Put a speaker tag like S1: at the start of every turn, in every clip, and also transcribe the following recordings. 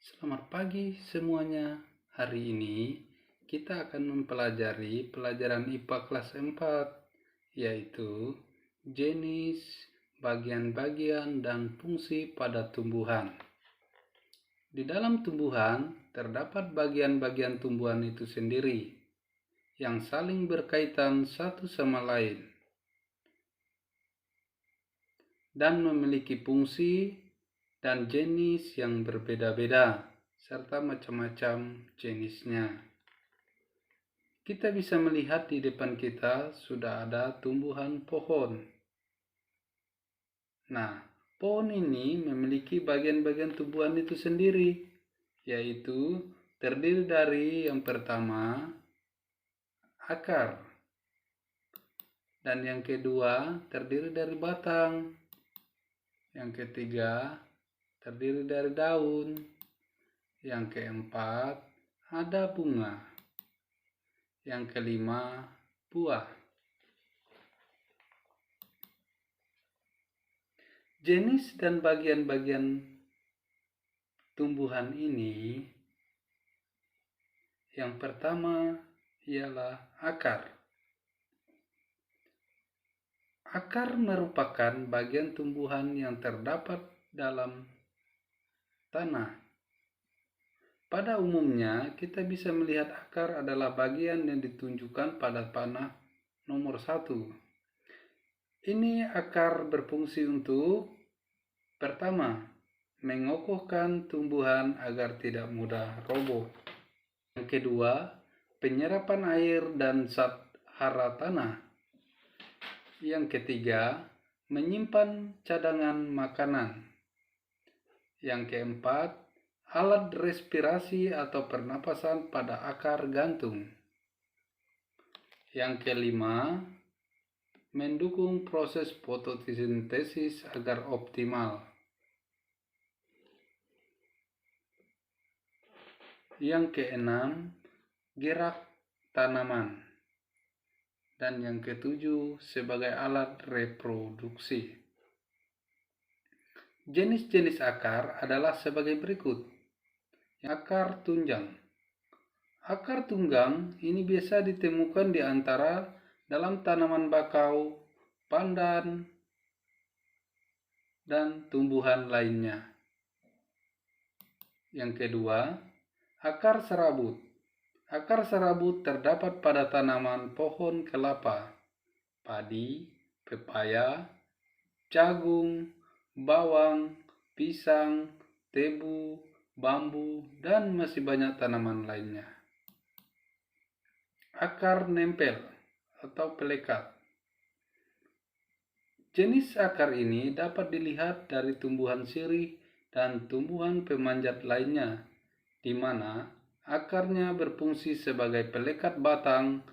S1: Selamat pagi semuanya. Hari ini kita akan mempelajari pelajaran IPA kelas 4, yaitu jenis, bagian-bagian, dan fungsi pada tumbuhan. Di dalam tumbuhan terdapat bagian-bagian tumbuhan itu sendiri yang saling berkaitan satu sama lain dan memiliki fungsi dan jenis yang berbeda-beda, serta macam-macam jenisnya. Kita bisa melihat di depan kita sudah ada tumbuhan pohon. Nah, pohon ini memiliki bagian-bagian tumbuhan itu sendiri, yaitu terdiri dari yang pertama, akar. Dan yang kedua, terdiri dari batang. Yang ketiga, terdiri dari daun. Yang keempat, ada bunga. Yang kelima, buah. Jenis dan bagian-bagian tumbuhan ini, yang pertama ialah akar. Akar merupakan bagian tumbuhan yang terdapat dalam tanah. Pada umumnya, kita bisa melihat akar adalah bagian yang ditunjukkan pada panah nomor 1. Ini akar berfungsi untuk pertama, mengokohkan tumbuhan agar tidak mudah roboh. Yang kedua, penyerapan air dan zat hara tanah. Yang ketiga, menyimpan cadangan makanan. Yang keempat, alat respirasi atau pernapasan pada akar gantung. Yang kelima, mendukung proses fotosintesis agar optimal. Yang keenam, gerak tanaman. Dan yang ketujuh, sebagai alat reproduksi. Jenis-jenis akar adalah sebagai berikut. Akar tunjang. Akar tunggang ini biasa ditemukan di antara dalam tanaman bakau, pandan, dan tumbuhan lainnya. Yang kedua, akar serabut. Akar serabut terdapat pada tanaman pohon kelapa, padi, pepaya, jagung, bawang, pisang, tebu, bambu, dan masih banyak tanaman lainnya. Akar nempel atau pelekat. Jenis akar ini dapat dilihat dari tumbuhan sirih dan tumbuhan pemanjat lainnya, di mana akarnya berfungsi sebagai pelekat batang,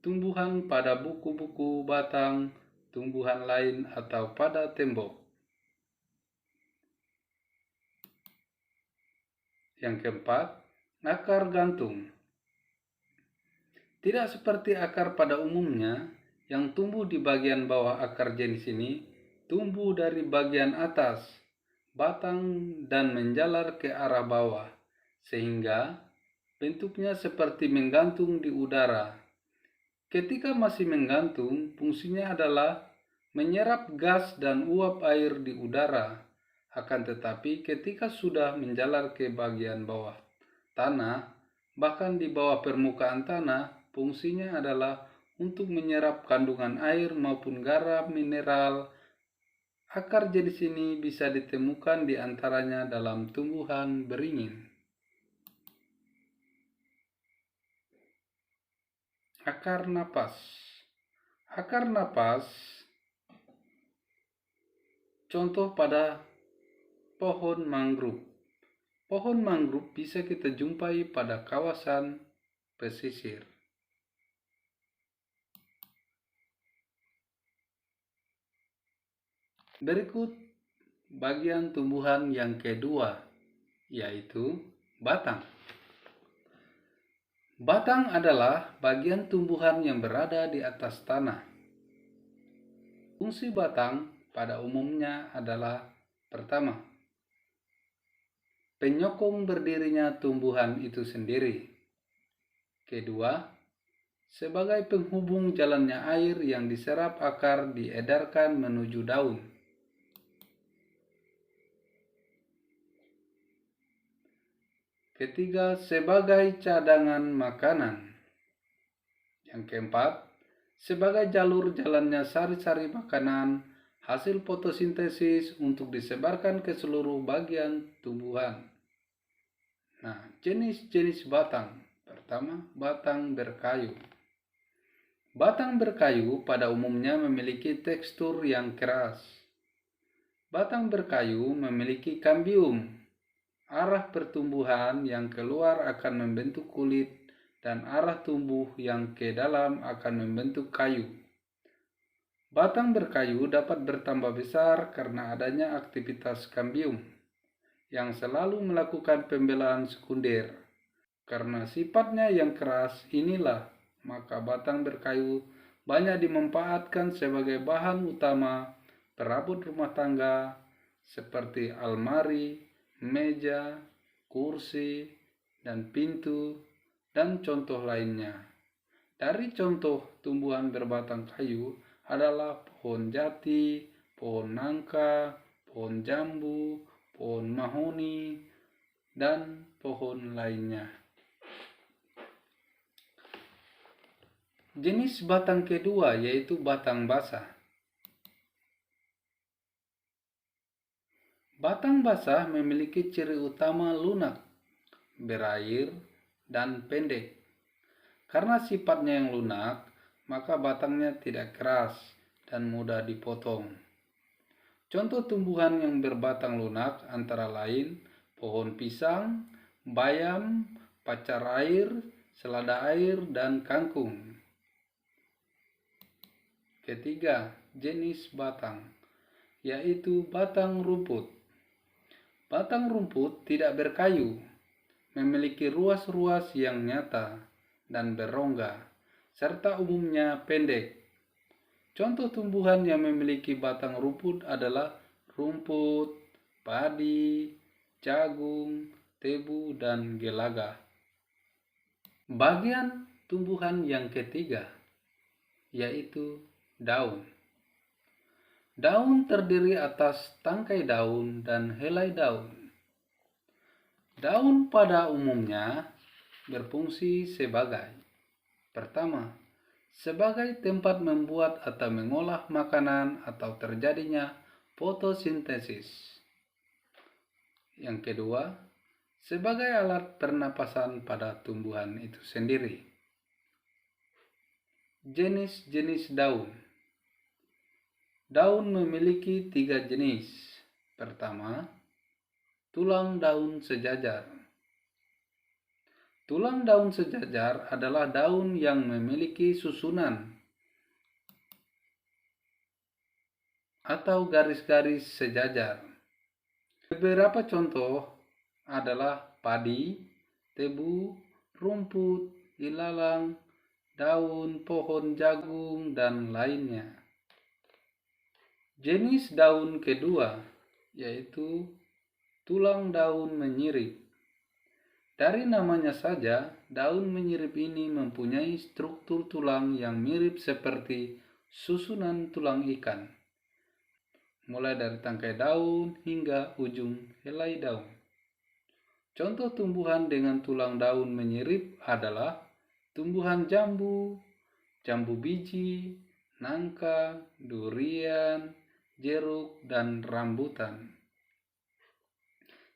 S1: tumbuhan pada buku-buku batang, tumbuhan lain atau pada tembok. Yang keempat, akar gantung. Tidak seperti akar pada umumnya, yang tumbuh di bagian bawah akar jenis ini tumbuh dari bagian atas, batang dan menjalar ke arah bawah, sehingga bentuknya seperti menggantung di udara. Ketika masih menggantung, fungsinya adalah menyerap gas dan uap air di udara. Akan tetapi ketika sudah menjalar ke bagian bawah tanah, bahkan di bawah permukaan tanah, fungsinya adalah untuk menyerap kandungan air maupun garam mineral. Akar jenis ini bisa ditemukan di antaranya dalam tumbuhan beringin. Akar napas. Akar napas contoh pada pohon mangrove. Pohon mangrove bisa kita jumpai pada kawasan pesisir. Berikut bagian tumbuhan yang kedua, yaitu batang. Batang adalah bagian tumbuhan yang berada di atas tanah. Fungsi batang pada umumnya adalah pertama, penyokong berdirinya tumbuhan itu sendiri. Kedua, sebagai penghubung jalannya air yang diserap akar diedarkan menuju daun. Ketiga, sebagai cadangan makanan. Yang keempat, sebagai jalur jalannya sari-sari makanan hasil fotosintesis untuk disebarkan ke seluruh bagian tumbuhan. Nah, jenis-jenis batang. Pertama, batang berkayu. Batang berkayu pada umumnya memiliki tekstur yang keras. Batang berkayu memiliki kambium. Arah pertumbuhan yang keluar akan membentuk kulit dan arah tumbuh yang ke dalam akan membentuk kayu. Batang berkayu dapat bertambah besar karena adanya aktivitas kambium yang selalu melakukan pembelaan sekunder. Karena sifatnya yang keras inilah, maka batang berkayu banyak dimanfaatkan sebagai bahan utama perabot rumah tangga seperti almari, meja, kursi, dan pintu, dan contoh lainnya. Dari contoh tumbuhan berbatang kayu adalah pohon jati, pohon nangka, pohon jambu, pohon mahoni, dan pohon lainnya. Jenis batang kedua yaitu batang basah. Batang basah memiliki ciri utama lunak, berair, dan pendek. Karena sifatnya yang lunak, maka batangnya tidak keras dan mudah dipotong. Contoh tumbuhan yang berbatang lunak antara lain pohon pisang, bayam, pacar air, selada air, dan kangkung. Ketiga, jenis batang, yaitu batang rumput. Batang rumput tidak berkayu, memiliki ruas-ruas yang nyata dan berongga, serta umumnya pendek. Contoh tumbuhan yang memiliki batang rumput adalah rumput, padi, jagung, tebu, dan gelaga. Bagian tumbuhan yang ketiga, yaitu daun. Daun terdiri atas tangkai daun dan helai daun. Daun pada umumnya berfungsi sebagai pertama, sebagai tempat membuat atau mengolah makanan atau terjadinya fotosintesis. Yang kedua, sebagai alat pernapasan pada tumbuhan itu sendiri. Jenis-jenis daun. Daun memiliki 3 jenis. Pertama, tulang daun sejajar. Tulang daun sejajar adalah daun yang memiliki susunan atau garis-garis sejajar. Beberapa contoh adalah padi, tebu, rumput, ilalang, daun pohon jagung, dan lainnya. Jenis daun kedua yaitu tulang daun menyirip. Dari namanya saja, daun menyirip ini mempunyai struktur tulang yang mirip seperti susunan tulang ikan, mulai dari tangkai daun hingga ujung helai daun. Contoh tumbuhan dengan tulang daun menyirip adalah tumbuhan jambu, jambu biji, nangka, durian, jeruk, dan rambutan.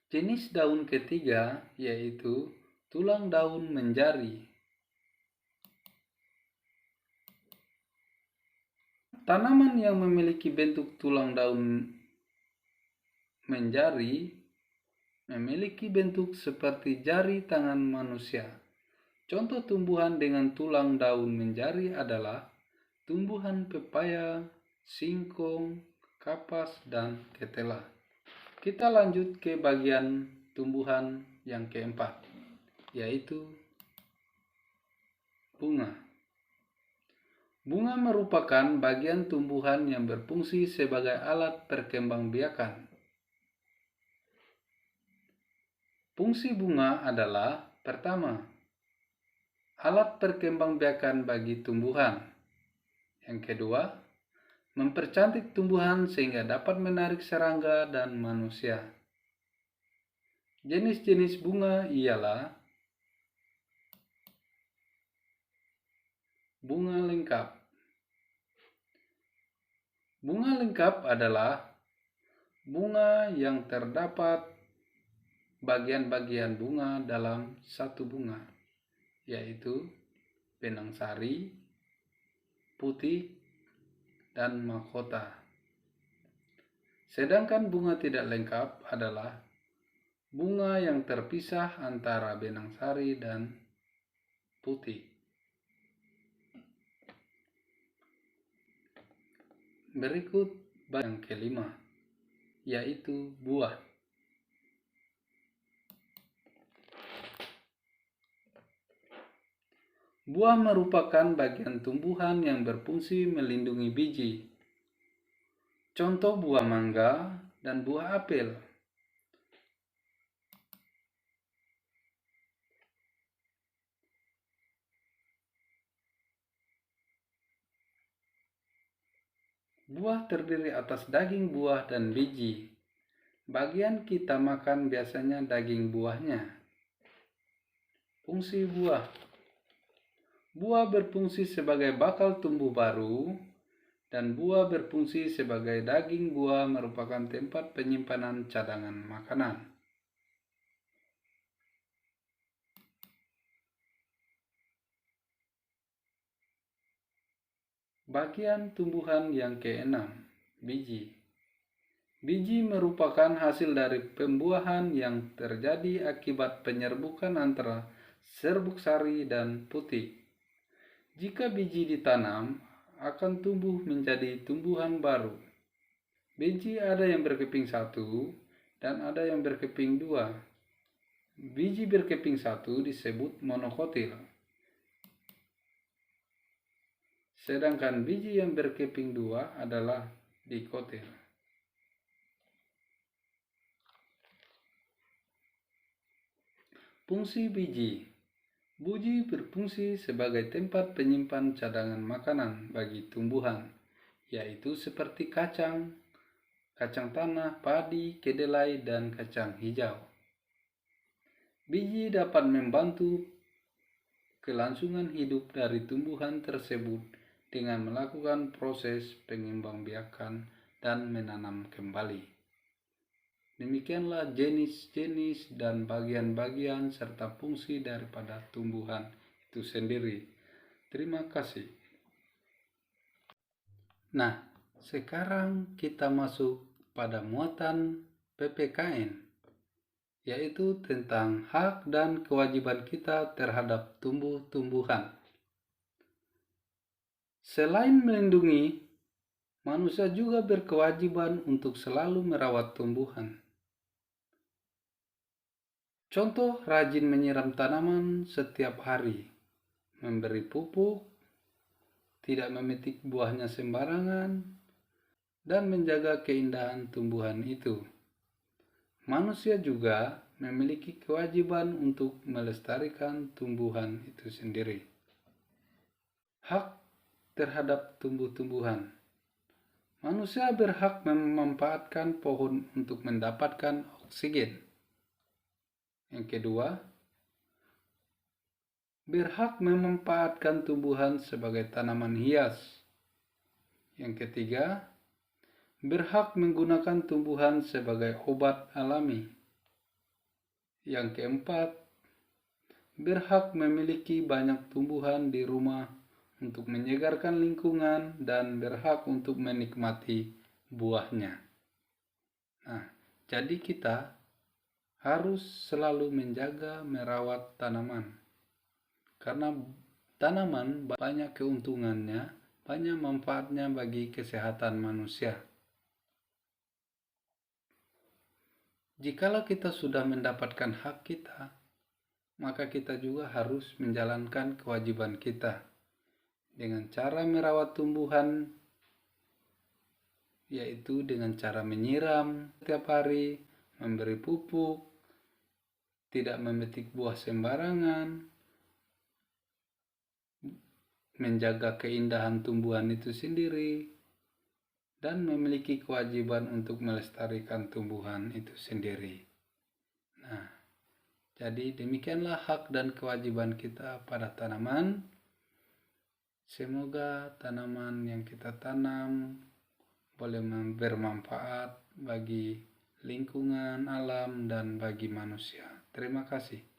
S1: Jenis daun ketiga yaitu tulang daun menjari. Tanaman yang memiliki bentuk tulang daun menjari memiliki bentuk seperti jari tangan manusia. Contoh tumbuhan dengan tulang daun menjari adalah tumbuhan pepaya, singkong, kapas, dan ketela. Kita lanjut ke bagian tumbuhan yang keempat, yaitu bunga. Bunga merupakan bagian tumbuhan yang berfungsi sebagai alat perkembangbiakan. Fungsi bunga adalah pertama, alat perkembangbiakan bagi tumbuhan. Yang kedua, mempercantik tumbuhan sehingga dapat menarik serangga dan manusia. Jenis-jenis bunga ialah bunga lengkap. Bunga lengkap adalah bunga yang terdapat bagian-bagian bunga dalam satu bunga, yaitu benang sari, putih, dan mahkota. Sedangkan bunga tidak lengkap adalah bunga yang terpisah antara benang sari dan putih. Berikut yang kelima, yaitu buah. Buah merupakan bagian tumbuhan yang berfungsi melindungi biji. Contoh buah mangga dan buah apel. Buah terdiri atas daging buah dan biji. Bagian kita makan biasanya daging buahnya. Fungsi buah. Buah berfungsi sebagai bakal tumbuh baru, dan buah berfungsi sebagai daging buah merupakan tempat penyimpanan cadangan makanan. Bagian tumbuhan yang keenam, biji. Biji merupakan hasil dari pembuahan yang terjadi akibat penyerbukan antara serbuk sari dan putih. Jika biji ditanam, akan tumbuh menjadi tumbuhan baru. Biji ada yang berkeping satu dan ada yang berkeping dua. Biji berkeping satu disebut monokotil. Sedangkan biji yang berkeping dua adalah dikotil. Fungsi biji. Biji berfungsi sebagai tempat penyimpan cadangan makanan bagi tumbuhan, yaitu seperti kacang, kacang tanah, padi, kedelai, dan kacang hijau. Biji dapat membantu kelangsungan hidup dari tumbuhan tersebut dengan melakukan proses pengembangbiakan dan menanam kembali. Demikianlah jenis-jenis dan bagian-bagian serta fungsi daripada tumbuhan itu sendiri. Terima kasih. Nah, sekarang kita masuk pada muatan PPKN, yaitu tentang hak dan kewajiban kita terhadap tumbuh-tumbuhan. Selain melindungi, manusia juga berkewajiban untuk selalu merawat tumbuhan. Contoh rajin menyiram tanaman setiap hari, memberi pupuk, tidak memetik buahnya sembarangan, dan menjaga keindahan tumbuhan itu. Manusia juga memiliki kewajiban untuk melestarikan tumbuhan itu sendiri. Hak terhadap tumbuh-tumbuhan. Manusia berhak memanfaatkan pohon untuk mendapatkan oksigen. Yang kedua, berhak memanfaatkan tumbuhan sebagai tanaman hias. Yang ketiga, berhak menggunakan tumbuhan sebagai obat alami. Yang keempat, berhak memiliki banyak tumbuhan di rumah untuk menyegarkan lingkungan dan berhak untuk menikmati buahnya. Nah, jadi kita harus selalu menjaga merawat tanaman. Karena tanaman banyak keuntungannya, banyak manfaatnya bagi kesehatan manusia. Jikalau kita sudah mendapatkan hak kita, maka kita juga harus menjalankan kewajiban kita dengan cara merawat tumbuhan, yaitu dengan cara menyiram setiap hari, memberi pupuk, tidak memetik buah sembarangan, menjaga keindahan tumbuhan itu sendiri, dan memiliki kewajiban untuk melestarikan tumbuhan itu sendiri. Nah, jadi demikianlah hak dan kewajiban kita pada tanaman. Semoga tanaman yang kita tanam boleh bermanfaat bagi lingkungan, alam, dan bagi manusia. Terima kasih.